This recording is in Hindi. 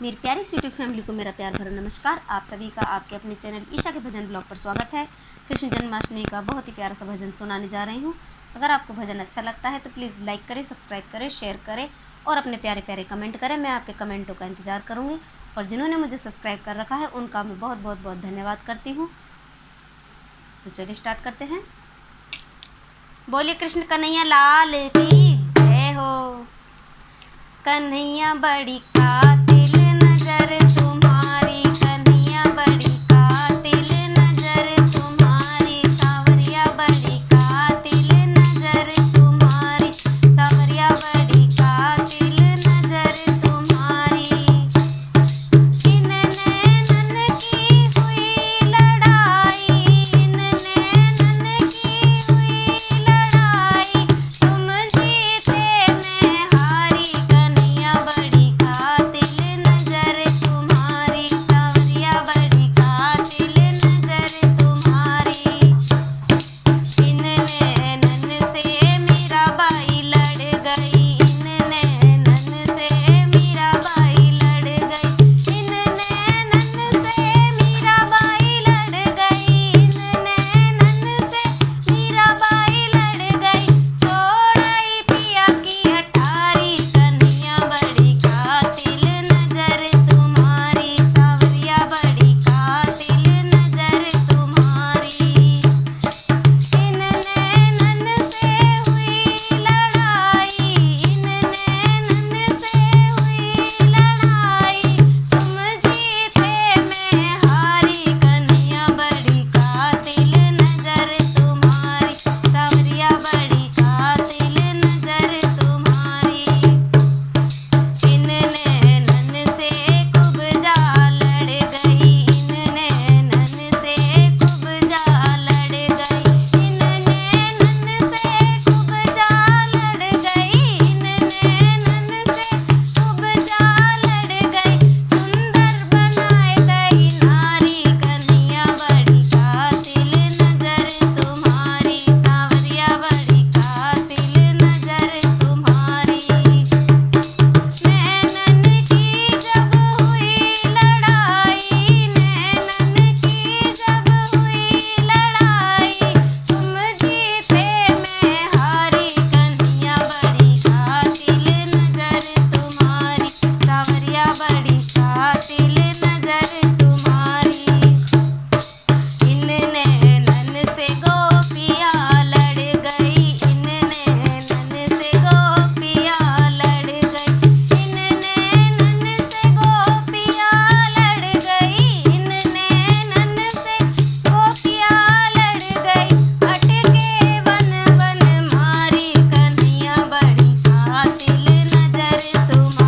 मेरी प्यारी स्वीटी फैमिली को मेरा प्यार भरा नमस्कार। आप सभी का आपके अपने चैनल ईशा के भजन ब्लॉग पर स्वागत है। कृष्ण जन्माष्टमी का बहुत ही प्यारा सा भजन सुनाने जा रही हूँ। अगर आपको भजन अच्छा लगता है तो प्लीज़ लाइक करें, सब्सक्राइब करें, शेयर करें और अपने प्यारे प्यारे कमेंट करें। मैं आपके कमेंटों का इंतज़ार करूँगी और जिन्होंने मुझे सब्सक्राइब कर रखा है उनका मैं बहुत बहुत बहुत धन्यवाद करती हूँ। तो चलिए स्टार्ट करते हैं। बोलिए कृष्ण कन्हैया लाल की जय हो। कन्हैया बड़ी कातिल नजर तुम्हारी, कन्हैया बड़ी कातिल नजर तुम्हारी, सावरिया बड़ी कातिल नजर तुम्हारी, सावरिया बड़ी कातिल नजर तुम्हारी। इन नैनन की हुई लड़ाई, इन नैनन की हुई लड़ाई, तुम जीते मैं हारी, कन्हैया बड़ी कातिल नजर तुम्हारी, सावरिया बड़ी कातिल नजर तुम्हारी। इन नैनन से मीराबाई लड़ गई, इन नैनन से मीराबाई लड़ गई, इन नैनन से मीराबाई लड़ गई, इन नैनन से मीराबाई लड़ गई। छोड़ाई पिया की अठारी, कन्हैया बड़ी कातिल नजर तुम्हारी, सावरिया बड़ी कातिल नजर तुम्हारी। इन नैनन से हुई लड़ाई, इन नैनन से हुई लड़ाई, तुम जीते मैं हारी, कन्हैया बड़ी कातिल नजर तुम्हारी, सावरिया बड़ी कातिल नजर तुम्हारी। इन नैनन से कुब्जा लड़ गई, इन नैनन से कुब्जा लड़ गई, इन नैनन से कुब्जा लड़ गई, इन नैनन से कुब्जा लड़ गई। सुंदर बनाए गई नारी, कन्हैया बड़ी कातिल नजर तुम्हारी, सावरिया बड़ी कातिल नजर तुम्हारी। नैनन की जब हुई लड़ाई, नैनन की जब हुई लड़ाई, तुम जीते मैं हारी, कन्हैया बड़ी कातिल नजर तुम्हारी, सावरिया बड़ी कातिल नजर तुम्हारी। इन नैनन से गोपियाँ लड़ गई, इन नैनन से गोपियाँ लड़ गई, इन नैनन से गोपियाँ लड़ गई, इन नैनन से गोपियाँ लड़ गई। अटके वन वन मारी, कन्हैया बड़ी कातिल नजर तुम्हारी।